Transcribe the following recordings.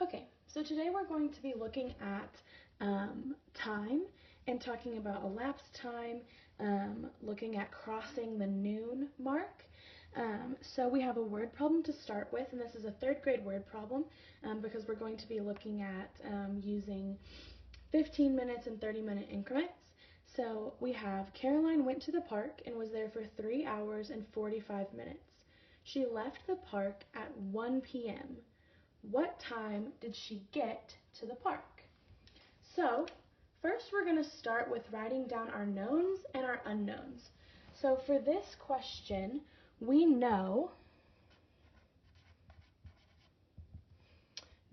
Okay, so today we're going to be looking at time and talking about elapsed time, looking at crossing the noon mark. So we have a word problem to start with, and this is a third grade word problem because we're going to be looking at using 15 minutes and 30-minute increments. So we have Caroline went to the park and was there for 3 hours and 45 minutes. She left the park at 1 p.m. What time did she get to the park? So first we're going to start with writing down our knowns and our unknowns. So for this question, we know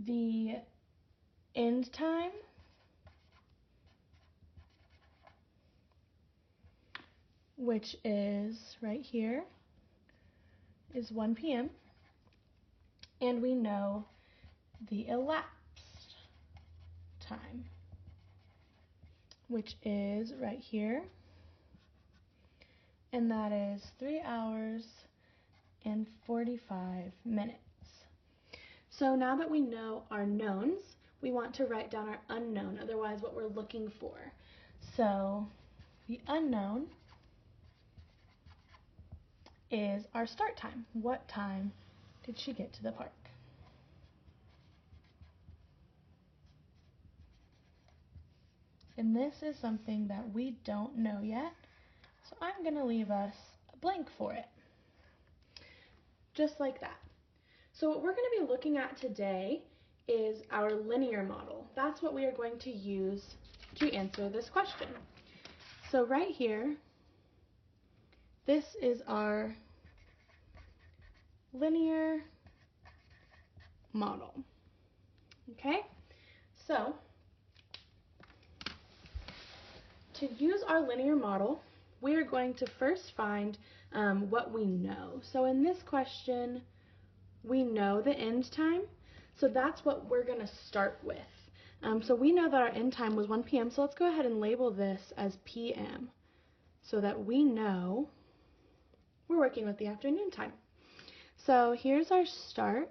the end time, which is right here, is 1 p.m. And we know the elapsed time, which is right here, and that is 3 hours and 45 minutes. So now that we know our knowns, we want to write down our unknown, otherwise what we're looking for. So the unknown is our start time. What time did she get to the park? And this is something that we don't know yet, so I'm going to leave us a blank for it. Just like that. So what we're going to be looking at today is our linear model. That's what we are going to use to answer this question. So right here, this is our linear model. Okay? So to use our linear model, we are going to first find what we know. So in this question, we know the end time, so that's what we're going to start with. So we know that our end time was 1 p.m., so let's go ahead and label this as p.m. so that we know we're working with the afternoon time. So here's our start,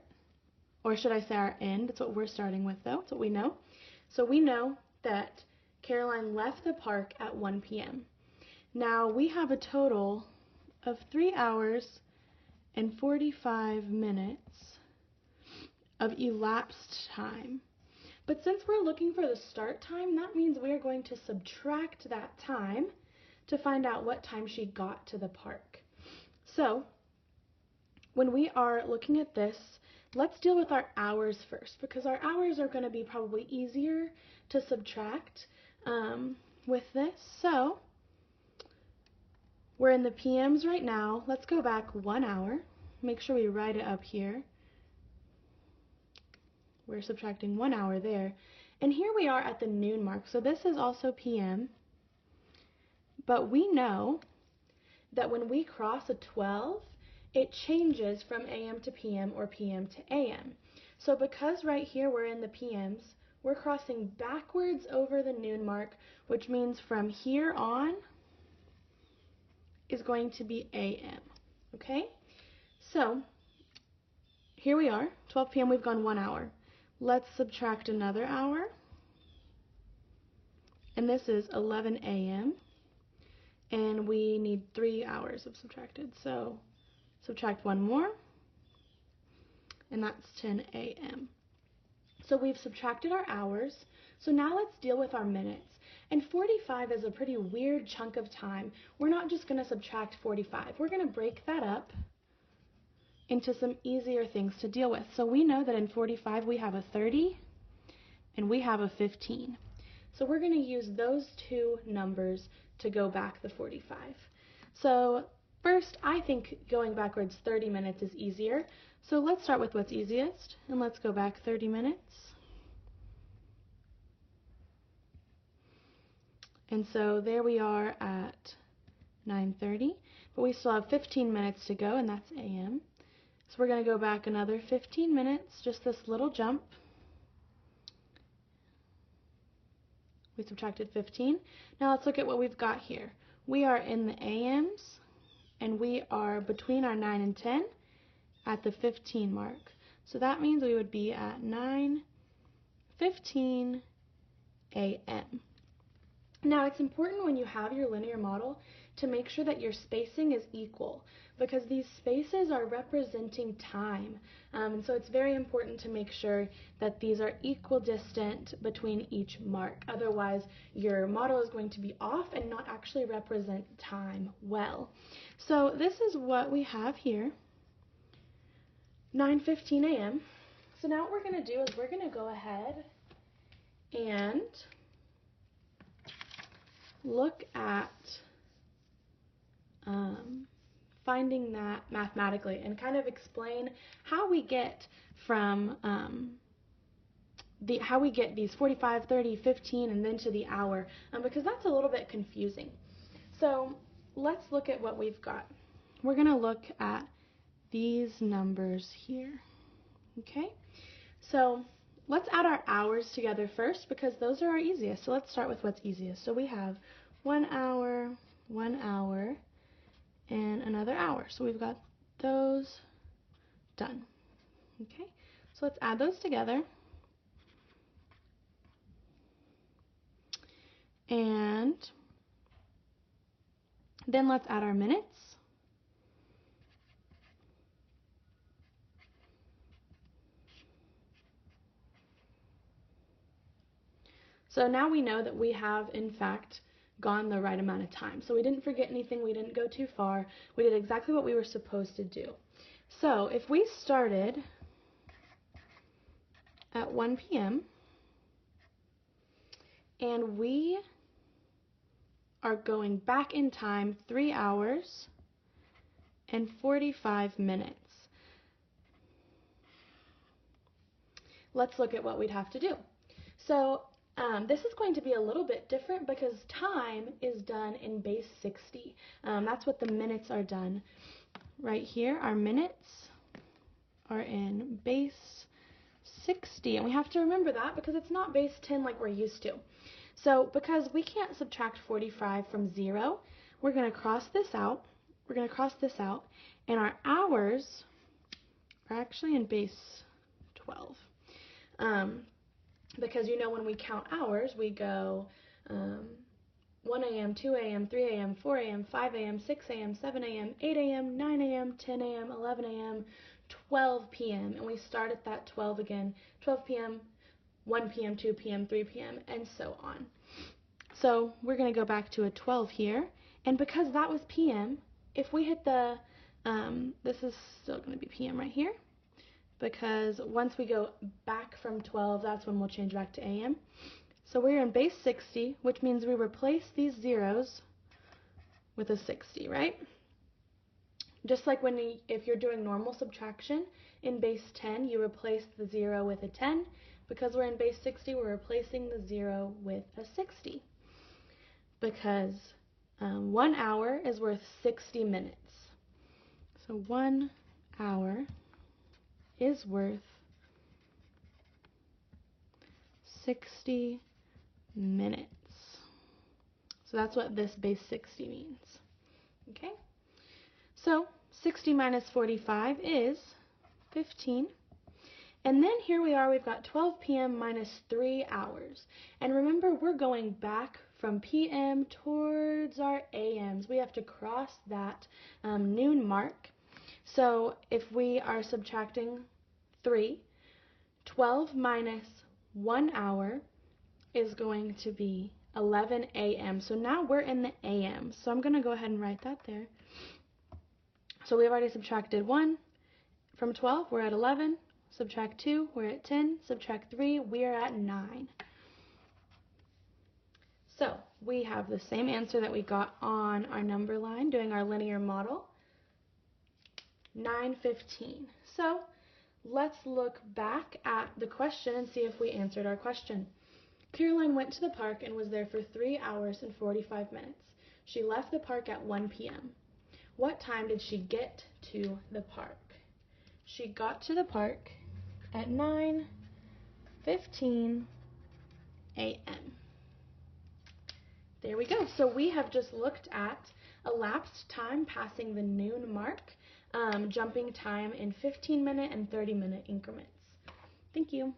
or should I say our end? That's what we're starting with though, that's what we know. So we know that Caroline left the park at 1 p.m. Now we have a total of 3 hours and 45 minutes of elapsed time. But since we're looking for the start time, that means we're going to subtract that time to find out what time she got to the park. So when we are looking at this, let's deal with our hours first, because our hours are going to be probably easier to subtract with this. So we're in the PMs right now. Let's go back 1 hour. Make sure we write it up here. We're subtracting 1 hour there. And here we are at the noon mark. So this is also PM. But we know that when we cross a 12, it changes from AM to PM or PM to AM. So because right here we're in the PMs, we're crossing backwards over the noon mark, which means from here on is going to be AM. Okay? So here we are, 12 p.m. we've gone 1 hour. Let's subtract another hour. And this is 11 a.m. And we need 3 hours of subtracted. So subtract one more. And that's 10 a.m. So we've subtracted our hours. So now let's deal with our minutes. And 45 is a pretty weird chunk of time. We're not just going to subtract 45. We're going to break that up into some easier things to deal with. So we know that in 45 we have a 30 and we have a 15. So we're going to use those two numbers to go back the 45. So first, I think going backwards 30 minutes is easier. So let's start with what's easiest, and let's go back 30 minutes. And so there we are at 9:30, but we still have 15 minutes to go, and that's AM. So we're going to go back another 15 minutes, just this little jump. We subtracted 15. Now let's look at what we've got here. We are in the AMs, and we are between our 9 and 10 at the 15 mark. So that means we would be at 9 9:15 a.m. Now, it's important when you have your linear model to make sure that your spacing is equal, because these spaces are representing time. And so it's very important to make sure that these are equidistant between each mark. Otherwise, your model is going to be off and not actually represent time well. So this is what we have here, 9:15 a.m. So now what we're going to do is we're going to go ahead and look at finding that mathematically and kind of explain how we get from how we get these 45, 30, 15, and then to the hour, because that's a little bit confusing. So let's look at what we've got. We're going to look at these numbers here. Okay, so let's add our hours together first, because those are our easiest. So let's start with what's easiest. So we have 1 hour, and another hour. So we've got those done. Okay, so let's add those together. And then let's add our minutes. So now we know that we have, in fact, gone the right amount of time. So we didn't forget anything, we didn't go too far, we did exactly what we were supposed to do. So if we started at 1 p.m. and we are going back in time 3 hours and 45 minutes. Let's look at what we'd have to do. So this is going to be a little bit different because time is done in base 60. That's what the minutes are done. Right here, our minutes are in base 60. And we have to remember that because it's not base 10 like we're used to. So because we can't subtract 45 from 0, we're going to cross this out. We're going to cross this out. And our hours are actually in base 12. Because you know when we count hours, we go 1 a.m., 2 a.m., 3 a.m., 4 a.m., 5 a.m., 6 a.m., 7 a.m., 8 a.m., 9 a.m., 10 a.m., 11 a.m., 12 p.m. And we start at that 12 again, 12 p.m., 1 p.m., 2 p.m., 3 p.m., and so on. So we're going to go back to a 12 here. And because that was p.m., if we hit the, this is still going to be p.m. right here, because once we go back from 12, that's when we'll change back to a.m. So we're in base 60, which means we replace these zeros with a 60, right? Just like if you're doing normal subtraction in base 10, you replace the 0 with a 10. Because we're in base 60, we're replacing the 0 with a 60. Because 1 hour is worth 60 minutes. So 1 hour is worth 60 minutes. So that's what this base 60 means. Okay? So 60 minus 45 is 15. And then here we are, we've got 12 p.m. minus 3 hours. And remember, we're going back from p.m. towards our a.m.s. We have to cross that noon mark. So if we are subtracting 3, 12 minus 1 hour is going to be 11 a.m. So now we're in the a.m. So I'm going to go ahead and write that there. So we've already subtracted 1 from 12, we're at 11. Subtract 2, we're at 10. Subtract 3, we're at 9. So we have the same answer that we got on our number line doing our linear model, 9:15. So let's look back at the question and see if we answered our question. Caroline went to the park and was there for 3 hours and 45 minutes. She left the park at 1 p.m. What time did she get to the park? She got to the park at 9:15 a.m. There we go. So we have just looked at elapsed time passing the noon mark, jumping time in 15-minute and 30-minute increments. Thank you.